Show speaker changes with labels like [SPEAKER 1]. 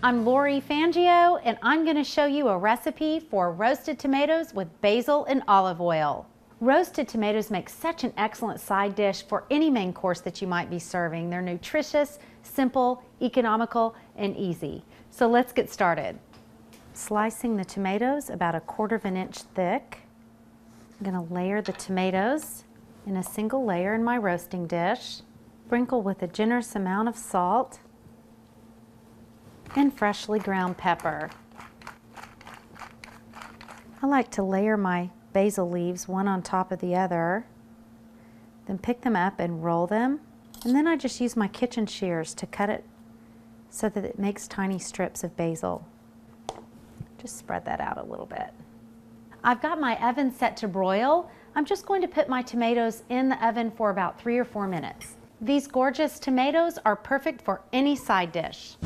[SPEAKER 1] I'm Lori Fangio, and I'm going to show you a recipe for roasted tomatoes with basil and olive oil. Roasted tomatoes make such an excellent side dish for any main course that you might be serving. They're nutritious, simple, economical, and easy. So let's get started. Slicing the tomatoes about 1/4 inch thick. I'm going to layer the tomatoes in a single layer in my roasting dish. Sprinkle with a generous amount of salt and freshly ground pepper. I like to layer my basil leaves one on top of the other, then pick them up and roll them, and then I just use my kitchen shears to cut it so that it makes tiny strips of basil. Just spread that out a little bit. I've got my oven set to broil. I'm just going to put my tomatoes in the oven for about 3 or 4 minutes. These gorgeous tomatoes are perfect for any side dish.